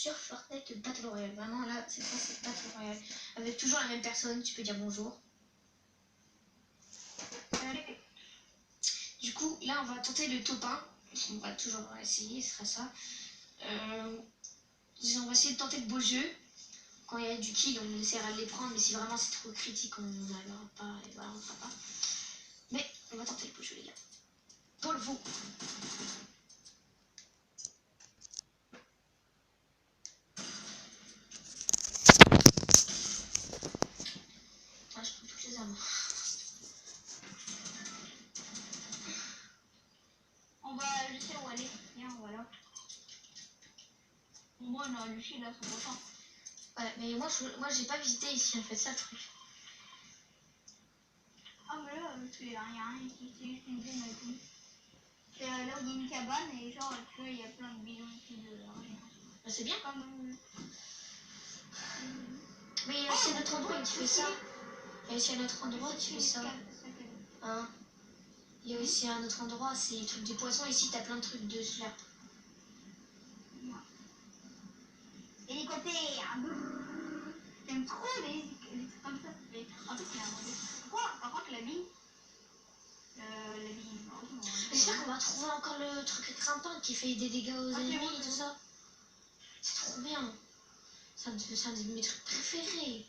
sur Fortnite Battle Royale. Vraiment là, cette fois c'est Battle Royale. Avec toujours la même personne, tu peux dire bonjour. Du coup, là on va tenter le top 1. On va toujours essayer, ce sera ça. On va essayer de tenter de beaux jeux. Quand il y a du kill, on essaiera de les prendre, mais si vraiment c'est trop critique, on n'allera pas et voilà, on ne fera pas. Mais on va tenter le beau jeu, les gars. Pour le vous. Ah, je prends toutes les armes. On va, je sais où aller. Viens, voilà. Moi, on a Lucie là, 100%. Ouais, mais moi j'ai pas visité ici en fait, ça le truc. Ah, mais là, il n'y a rien ici, c'est juste une zone et tout. C'est là où il y a une cabane et genre, tu vois, il y a plein de bidons ici de rien. Bah, c'est bien. Comme. Mais il y a aussi un autre endroit qui fait ça. Il y a aussi un autre endroit qui fait ça. Hein? Il y a aussi un autre endroit, c'est le truc des poissons. Ici, t'as plein de trucs de slurp. Hélicoptère. J'aime trop les trucs comme ça. En fait, c'est un modèle. Par contre, la bille. J'espère qu'on va trouver encore le truc grimpant qui fait des dégâts aux ennemis et tout ça. C'est trop bien. C'est un de mes trucs préférés.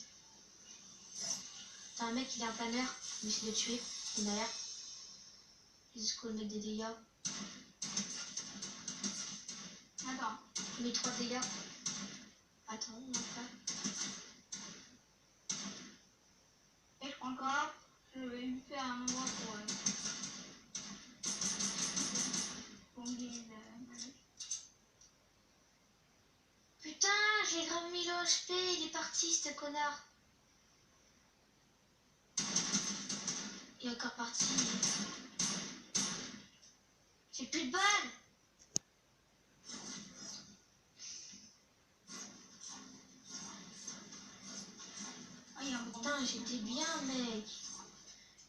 T'as un mec, il est un planeur. Il essaie de le tuer. Il est derrière. Jusqu'au mettre des dégâts. Attends. Il met 3 dégâts. Attends, on va faire. Et je prends encore. Je vais lui faire un endroit pour me guérir. Putain, j'ai grave mis le HP. Il est parti, ce connard. Il est encore parti. J'ai plus de balles. Putain, j'étais bien, mec.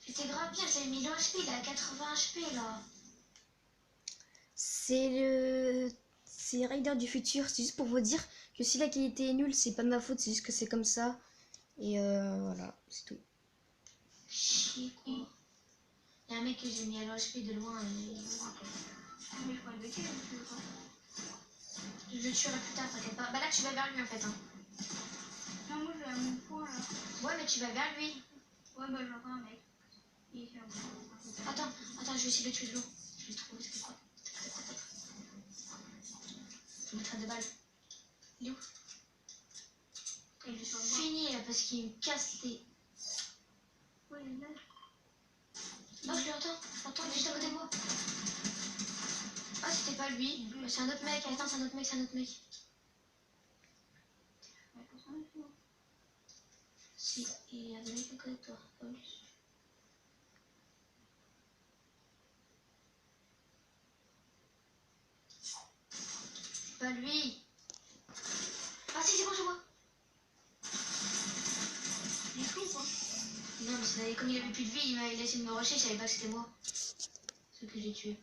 J'étais grave bien, j'avais mis le HP, il est à 80 HP là. C'est Raider du futur, c'est juste pour vous dire que si la qualité est nulle, c'est pas de ma faute, c'est juste que c'est comme ça. Et voilà, c'est tout. Chier quoi. Il y a un mec que j'ai mis à l'HP de loin et... Je le tuerai plus tard, t'inquiète pas. Bah là tu vas vers lui en fait. Hein. Non, moi j'ai mon point là. Ouais, mais tu vas vers lui. Ouais, bah j'entends un mec. Attends, je vais essayer de le tuer de l'eau. Je vais le trouver, c'est quoi. Je vais mettre 2 balles. Il est où? Il est fini là parce qu'il me casse les... Ouais, il est là. Non, je l'entends, il est juste à côté de moi. Ah, c'était pas lui. C'est un autre mec, attends, c'est un autre mec. Si, il y a des mecs à côté de toi. Pas lui. Ah si, c'est bon, je vois. Il est fou quoi. Non, mais comme il avait plus de vie, il a essayé de me rusher, je savais pas que c'était moi. Ce que j'ai tué.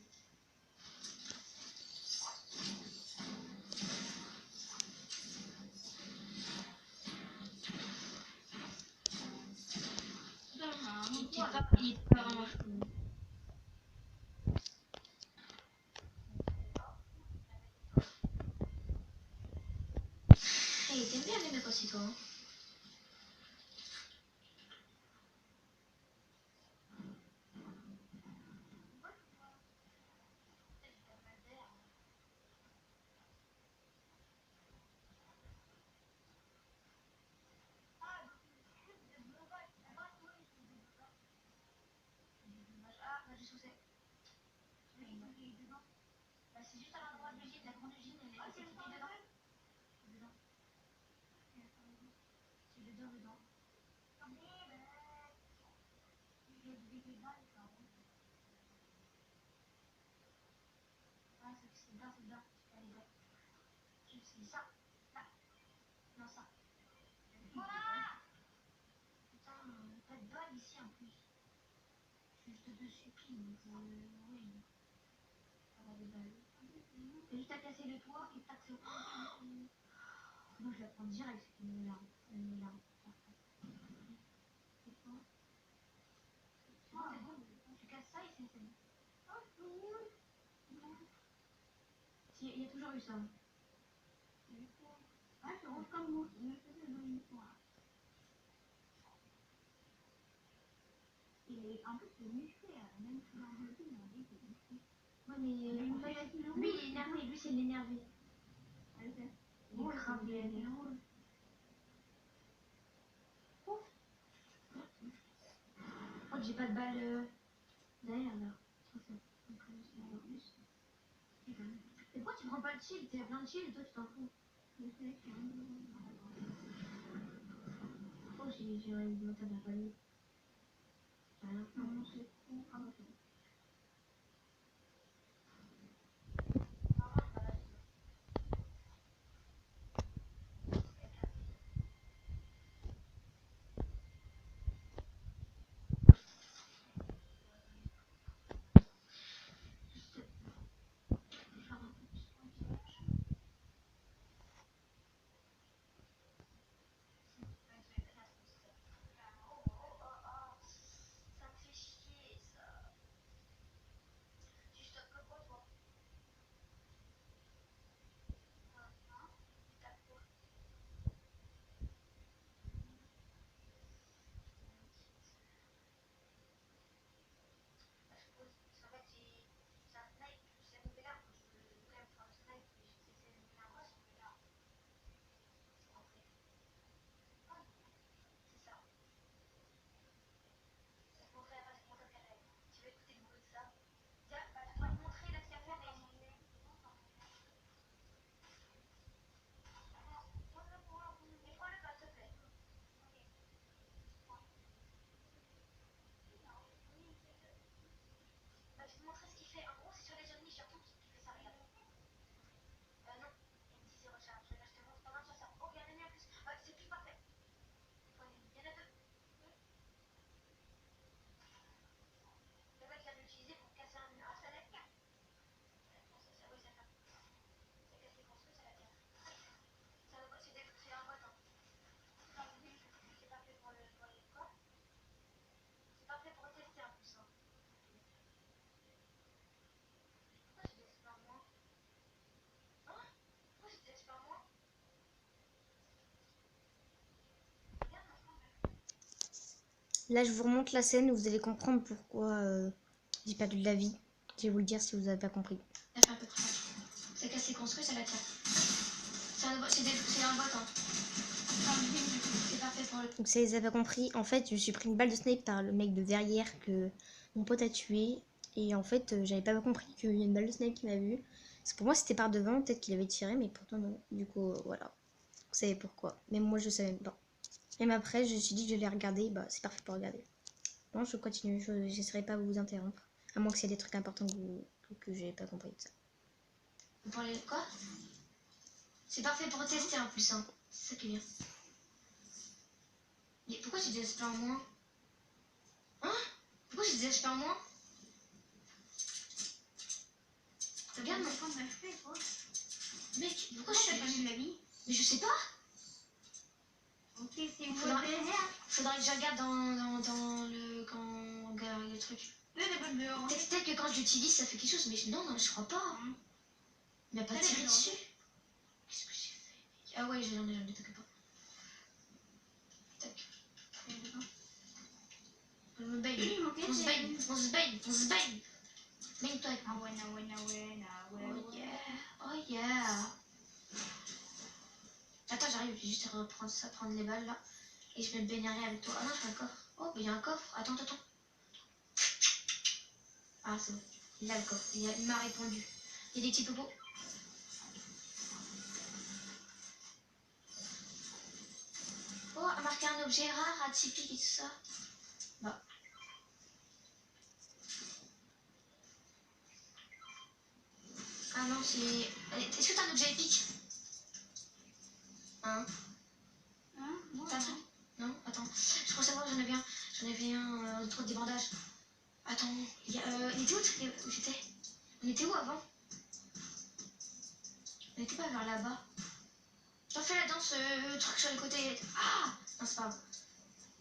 Il était pas vraiment fou. Hey, t'aimes bien les mecs aussi, toi, hein? C'est juste à l'endroit de l'usine, la grande usine, elle est dedans. Dedans. C'est dedans. Ah, c'est dedans. C'est ça. Là. Non, ça. Voilà. Putain, pas de balle ici en plus. Juste dessus, pile. Oui. Pas des balles. T'as juste à casser le toit et tac, c'est... Moi, je la prends direct, c'est une larme. Une larme. C'est quoi? Tu casses ça et c'est bon. Il y a toujours eu ça. Ah, c'est rose comme mousse. Je me faisais dans une fois. Et en plus, c'est musclé. Même si dans le film, on dit que c'est musclé. Ouais, mais en fait, lui, il est énervé. Lui, c'est l'énervé. Il est grave énervé. Oh, j'ai pas de balle derrière là. Et pourquoi tu prends pas le shield? T'as plein de shield et toi tu t'en fous. Oh, j'ai rien de monter dans la panier. Rien. Non, c'est trop. Ah, bah, c'est bon. Ça me fait chier ça. Tu stoppes le quoi toi? T'as quoi? Je pose. Parce qu'en fait, c'est un snipe. C'est mon pélard. Je veux quand même faire le snipe. Mais c'est mon pélard. Ouais, c'est mon pélard. En vrai. C'est ça. Je te montrer la face de mon carré. Tu veux écouter le bruit de ça? Tiens, bah, je dois te montrer la scarpe et mais prends-le pas, s'il te plaît. Bah, je vais te montrer ce qu'il fait. En gros, c'est sur les ennemis surtout qu'il fait ça, regarde. Non, il me disait recharge. Regarde, je te montre pendant sur ça. Oh, il y a un ennemi en plus. C'est plus parfait. Il y en a deux. Le mec vient de l'utiliser pour casser un soleil. Oui, c'est ça. Ça casse les construits, ça la tient. C'est un bot, hein. C'est parfait pour les quoi? C'est parfait pour tester en plus, hein. Pourquoi j'ai des experts moins? Hein? Pourquoi j'ai des experts moins? Regarde, Là, je vous remonte la scène où vous allez comprendre pourquoi j'ai perdu de la vie. Je vais vous le dire si vous n'avez pas compris. Ça fait un peu très mal. Ça casse les construits, ça la tient. C'est un bot, hein. C'est parfait pour le. Donc, si vous n'avez pas compris, en fait, je me suis pris une balle de snipe par le mec de derrière que mon pote a tué. Et en fait, j'avais pas compris qu'il y a une balle de snipe qui m'a vu. Parce que pour moi, c'était par devant, peut-être qu'il avait tiré, mais pourtant non. Du coup, voilà. Vous savez pourquoi. Même moi, je savais pas. Même après, je me suis dit que je l'ai regardé. Bah, c'est parfait pour regarder. Bon, je continue. J'essaierai pas de vous interrompre. À moins que s'il y ait des trucs importants que j'ai pas compris de ça. Pour les quoi? C'est parfait pour tester en plus, hein. C'est ça qui est bien. Mais pourquoi j'ai des experts en moins? Hein? Pourquoi j'ai des experts en moins? Regarde mon point de fait, quoi. mec, pourquoi Pourquoi je t'as pas suis. mis la vie? Mais je sais pas. Ok, c'est moi Faudra- derrière. Faudrait que je regarde dans le. Quand on regarde le truc. Là, la balle dehors. Peut-être que quand je l'utilise, ça fait quelque chose, mais non, je crois pas. Il m'a pas tiré dessus. Qu'est-ce que j'ai fait, mec? Ah ouais, j'en ai, t'inquiète pas. Tac. On se baigne. On se baigne. On se baigne. On se baigne. Baigne-toi avec moi. Ah ouais, ah ouais, ah ouais, ah ouais. Oh yeah. Oh yeah. Attends, j'arrive, je vais juste reprendre ça, prendre les balles là. Et je me baignerai avec toi. Ah non, je fais un coffre. Oh, il y a un coffre. Attends. Ah, c'est bon. Il a le coffre. Il m'a répondu. Il y a des petits popos. Oh, a marqué un objet rare, atypique et tout ça. Bah. Ah non, c'est. Est-ce que t'as un objet épique? Hein? Moi, T'as un truc? Non? Attends. Je crois savoir que j'en avais un trop des bandages. Attends. Il était où j'étais? On était où avant? On était pas vers là-bas. T'en fais la danse ce truc sur le côté. Ah non, c'est pas grave.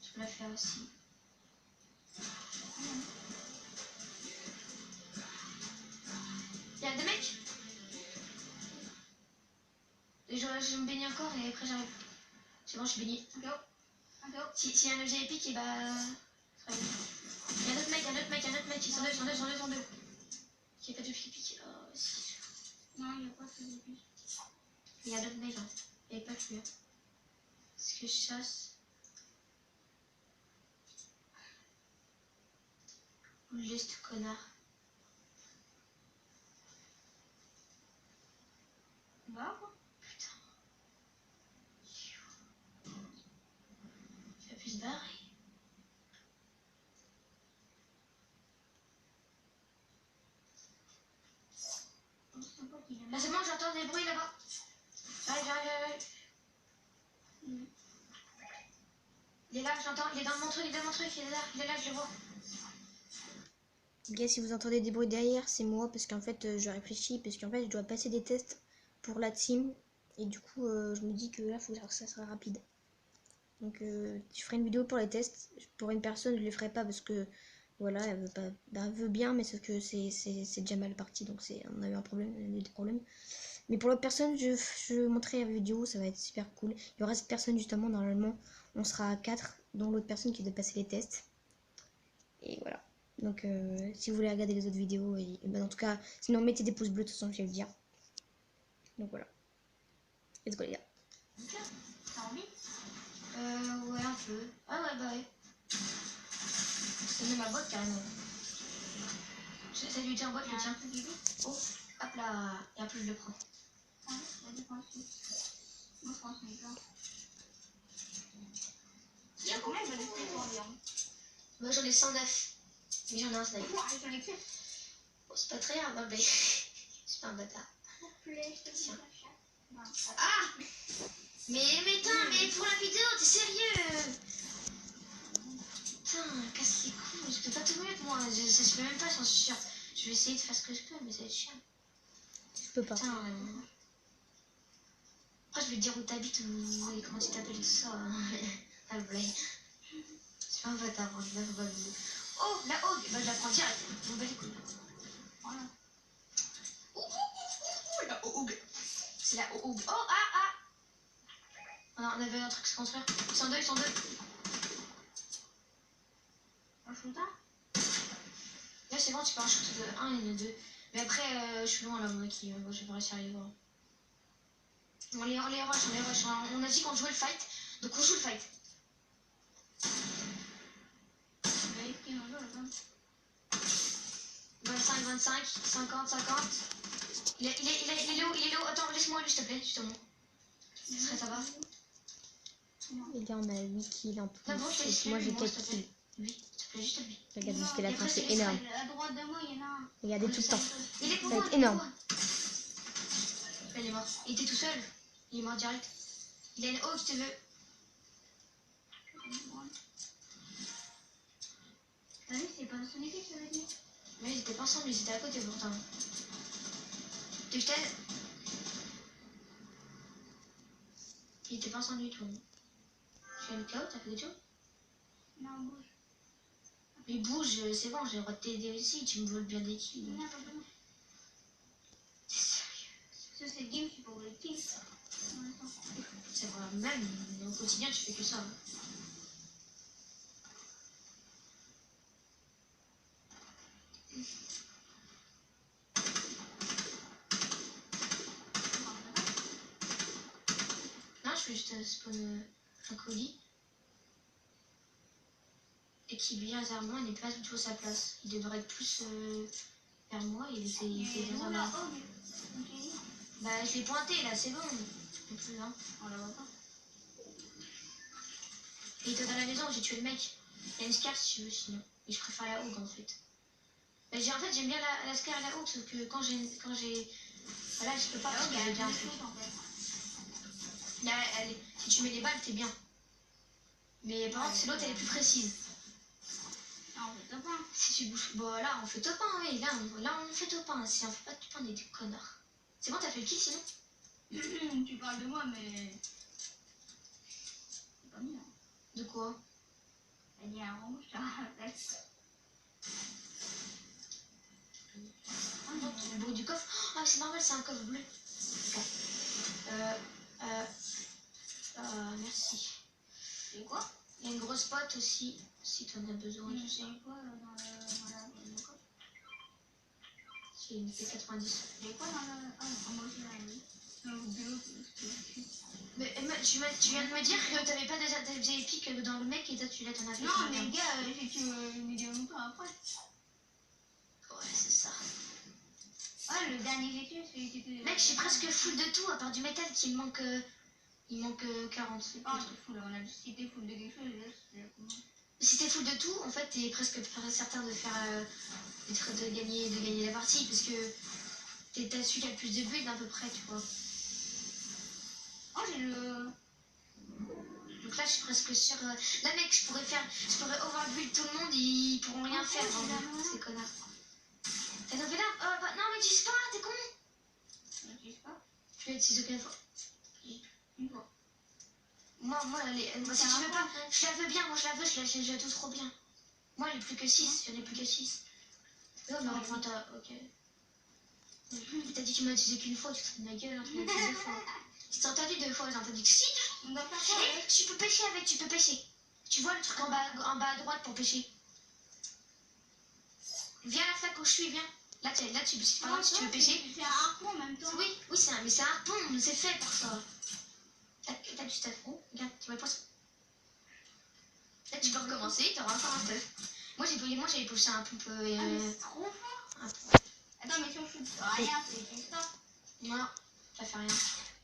Je peux la faire aussi. Y'a des mecs. Et je me baigne encore et après j'arrive. C'est bon, je suis baignée. Ok. S'il y a un objet épique, et bah. Il y a un autre mec, ils sont deux. Il n'y a pas d'objet épique. Oh, si. Non, il n'y a pas de épique. Il y a d'autres mecs, hein. Il n'y avait pas que lui. Hein. Est-ce que je chasse? Ou je laisse ce connard? Va quoi. Putain. Il va plus se barrer. Là, c'est bon, j'entends des bruits là-bas. J'arrive. Il est là, j'entends. Il est dans mon truc, il est là, je le vois. Gars, si vous entendez des bruits derrière, c'est moi parce qu'en fait, je réfléchis, parce qu'en fait, je dois passer des tests pour la team. Et du coup, je me dis que là, il faut que ça soit rapide. Donc, je ferai une vidéo pour les tests. Pour une personne, je ne le ferai pas parce que, voilà, elle veut pas, bah, elle veut bien, mais sauf que c'est déjà mal parti. Donc, on a eu des problèmes. Mais pour l'autre personne, je montrerai la vidéo, ça va être super cool. Il y aura cette personne, justement, normalement, on sera à 4, dont l'autre personne qui doit passer les tests. Et voilà. Donc, si vous voulez regarder les autres vidéos, et ben, en tout cas, sinon, mettez des pouces bleus, de toute façon, je vais le dire. Donc, voilà. Let's go, les gars. T'as envie? Ouais, un peu. Ah ouais, bah ouais. C'est même ma boîte, carrément. Ça lui tient en boîte, le tien. Oh, hop là. Et en plus, je le prends. Ah, vas-y, prends celui. Moi, je prends celui-là. Il y a combien de balles environ? Moi, j'en ai 109. Mais j'en ai un sniper. Ah, j'en ai fait. Bon, c'est pas très grave, hein, mais c'est pas un bâtard. Tiens. Ah! Mais pour la vidéo, t'es sérieux? Putain, casse les couilles, je peux pas tout mettre moi, je peux même pas, j'en suis sûre. Je vais essayer de faire ce que je peux, mais ça va être chiant. Je peux pas. Putain, après, je vais te dire où t'habites ou comment tu t'appelles et tout ça. Ah, blague. C'est pas un bâtard, hein, là, faut pas le... Oh, la hogue, bah je la prends direct. Je m'en bats les couilles. Voilà. Oh, la hogue. C'est la hogue. Oh, ah! On avait un truc à se construire. Ils sont deux. Un shooter? Là, c'est bon, tu peux en shooter de 1 et de 2. Mais après, je suis loin là, moi, qui je vais pas réussir à les voir. On les rush. On a dit qu'on jouait le fight, donc on joue le fight. Bah, qui en joue là-bas? 25, 50. Il est où? Attends, laisse-moi lui, s'il te plaît, justement. Ça va? Les gars, on a 8 kills en tout. Non, bon, moi, j'ai 4 kills. Lui, s'il te plaît, juste lui. Regarde jusqu'à la fin, c'est énorme. À droite de moi, il y en a un. Regardez tout le temps. Il est pour Ça moi, va être énorme. Il est mort. Il était tout seul. Il est mort direct. Il a une haute, si tu veux. T'as vu, c'est pas son équipe, ça veut dire. Mais ils étaient pas ensemble, ils étaient à côté pourtant. Tu veux que je t'aide? Ils étaient pas ensemble du tout. Tu fais une KO, t'as fait quelque chose? Non, bouge. Mais bouge, c'est bon, j'ai le droit de t'aider aussi, tu me voles bien des kills. Non, pas bon. T'es sérieux? Ça, c'est game, c'est pour le kill. C'est vrai, même au quotidien, tu fais que ça. Hein. Non, je fais juste spawn un colis. Et qui vient vers moi, il n'est pas du tout à sa place. Il devrait être plus vers moi, il était dans un arbre. Bah, je l'ai pointé là, c'est bon. Non plus, hein. On la voit pas. Il était dans la maison, j'ai tué le mec. Il y a une scar si tu veux, sinon. Mais je préfère la hogue en fait. Bah, en fait, j'aime bien la scar et la hogue, sauf que quand j'ai. Voilà, je peux pas parce que j'ai bien un truc. Là, si tu mets les balles, t'es bien. Mais par contre, c'est l'autre, elle est plus précise. Ah, on fait top 1. Si tu bouges. Bon, là, on fait top 1, oui. Là, on fait top 1. Si on fait pas top 1, on est des connards. C'est bon, t'as fait le kill sinon? Tu parles de moi, mais. De quoi? Il y a un rond, je te rappelle. Ah non, le bruit du coffre. Ah, mais c'est normal, c'est un coffre bleu. Ok. Merci. C'est quoi? Il y a une grosse pote aussi, si tu en as besoin. C'est quoi dans le coffre? C'est une P90. C'est quoi dans le... Ah, moi aussi, là, oui. Dans le vélo, Mais Emma, tu viens de me dire que t'avais pas déjà des objets épiques dans le mec et toi tu l'as, t'en as fait. non, mais gars, j'ai tué une vidéo longtemps après. Ouais, c'est ça. Ouais, le dernier j'ai tué, celui qui était... Mec, je suis presque full de tout, à part du métal qui me manque... il manque 40. C'est pas un truc full, on a dit si t'es full de quelque chose, là, c'est... Si t'es full de tout, en fait, t'es presque certain de faire... de gagner la partie, parce que t'as celui qui a le plus de build à peu près, tu vois. Oh, j'ai le... Donc là, je suis presque sûre... Là, mec, je pourrais overbuild tout le monde, ils pourront rien faire, hein, ces connards. T'as levé là? Bah non, mais dis pas, t'es con! Je sais pas. Tu l'as utilisé combien de fois? Une fois. Moi si tu veux pas, je la veux bien, moi je la veux, je la touche trop bien. Moi, elle est plus que 6, j'en ai plus que 6. Non, mais enfin, t'as... Ok. T'as dit que tu m'as utilisé qu'une fois, tu te fous de ma gueule, hein, tu m'as utilisé 2 fois. Je t'ai entendu 2 fois, j'ai entendu que si. On doit faire quoi Et avec? tu peux pêcher avec, tu peux pêcher. Tu vois le truc en bas à droite pour pêcher. Viens à la flaque où je suis, viens. Là, par exemple, si tu veux pêcher. C'est un harpon en même temps. Oui, mais c'est un harpon, c'est fait pour ça. T'as du stuff. Oh, regarde, tu vois le poisson. Là, tu peux recommencer, t'auras encore un stuff. Moi, j'avais poussé un pompe. Ah, mais c'est trop fort. Attends, mais si on shoot rien, c'est ça. Non, ça fait rien.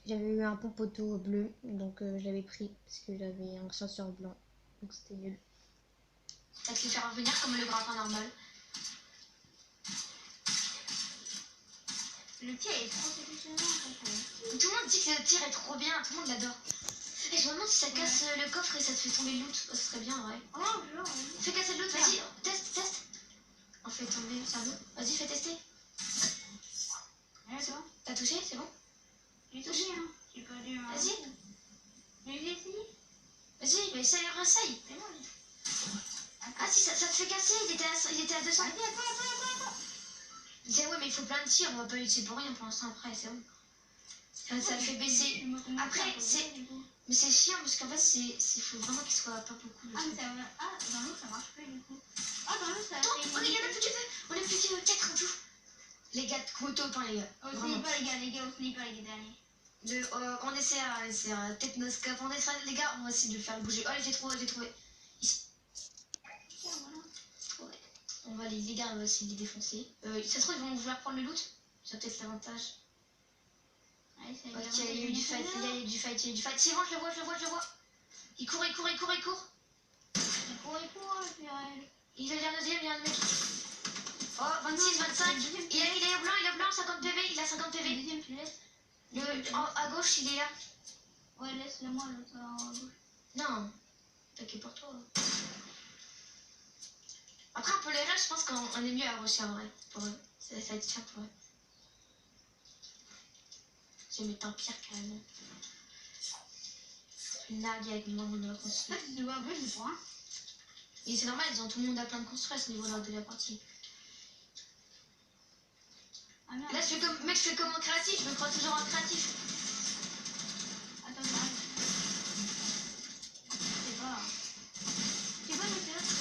J'avais eu un pompoteau bleu, donc je l'avais pris parce que j'avais un chasseur blanc. Donc c'était nul. Ça te fait faire revenir comme le grappin normal. Le tir est trop exceptionnel en fait. Tout le monde dit que le tir est trop bien, tout le monde l'adore. Et je me demande si ça casse le coffre et ça te fait tomber le loot. Oh, ce serait bien, ouais. Oh, genre. Fais casser le loot, vas-y, teste. On fait tomber le cerveau. Vas-y, fais tester. Ouais, toi. T'as touché, c'est bon? J'ai touché, hein. J'ai pas dû. Vas-y. Mais j'ai essayé. Vas-y, mais essaye. C'est bon. Ah si, ça te fait casser, il était à 200. Vas-y, attends. C'est ouais, mais il faut plein de tirs, on va pas l'utiliser pour rien pour l'instant après, c'est bon. Ça le fait baisser. Après, c'est... Mais c'est chiant parce qu'en fait, faut vraiment qu'il soit pas beaucoup. Ah, mais ça va... Ah, dans l'eau, ça marche pas du coup. Ah, dans l'eau, ça Attends, on est plus que 2. On est plus que 4 en tout. Les gars, couteau pain, les gars. Au sniper, les gars, au sniper, les derniers. On essaiera, technoscope, les gars, on va essayer de le faire bouger. Oh, j'ai trouvé. Ici. Tiens, voilà. Ouais. On va les gars, on va essayer de les défoncer. Ça se trouve, ils vont vouloir prendre le loot. C'est peut-être l'avantage. Allez, ça Ok, il y a eu du fight, les gars, il y a eu du fight. C'est bon, je le vois. Il court. Il court, Il y a un deuxième, il y a un mec. Oh, 26, 25. Il est au blanc, 50 PV, il a 50 Le PV. deuxième, tu laisses. À gauche, il est là. Ouais, laisse-le-moi, l'autre en gauche. Non, t'inquiète pour toi. Après, on peut les rush, je pense qu'on est mieux à rusher en vrai. Pour eux. Ça va être chiant pour eux. Je vais mettre un pire carrément. Une nargue avec mon nom de la construction. Ah, tu te vois un peu, je crois. Et c'est normal, tout le monde a plein de construits à ce niveau-là de la partie. Ah merde. Là, je fais comme en créatif, je me crois toujours en créatif. Attends, j'arrête. C'est pas. C'est pas le théâtre,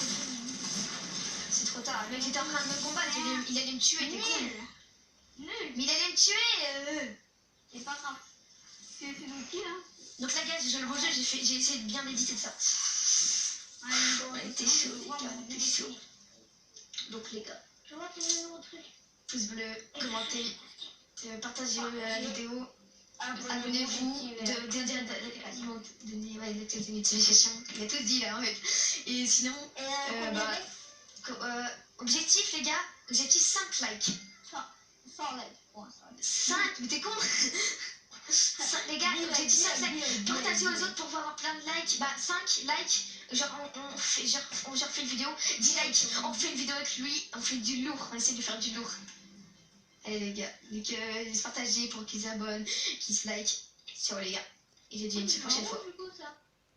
C'est trop tard, le mec était en train de me combattre, il allait me tuer, t'es con. Nul. Mais il allait me tuer. C'est pas grave. C'est donc qui là? Donc là, gars, je le rejette, j'ai essayé de bien méditer de ça. T'es chaud, les gars, t'es chaud. Donc les gars, Je vois qu'il y a un autre truc. pouce bleu, commentez, partagez la vidéo, abonnez-vous, donnez des notifications. Il a tout dit là en fait. Et sinon, objectif les gars, objectif 5 likes. 100 likes. 5, mais t'es con. Les gars, objectif 5 likes. Partagez aux autres pour avoir plein de likes. 5 likes. Genre on refait une vidéo, 10 likes, on fait une vidéo avec lui, on fait du lourd, on essaie de faire du lourd. Allez les gars, donc se partager pour qu'ils s'abonnent, qu'ils se like. Ciao les gars, et je dis à une prochaine fois.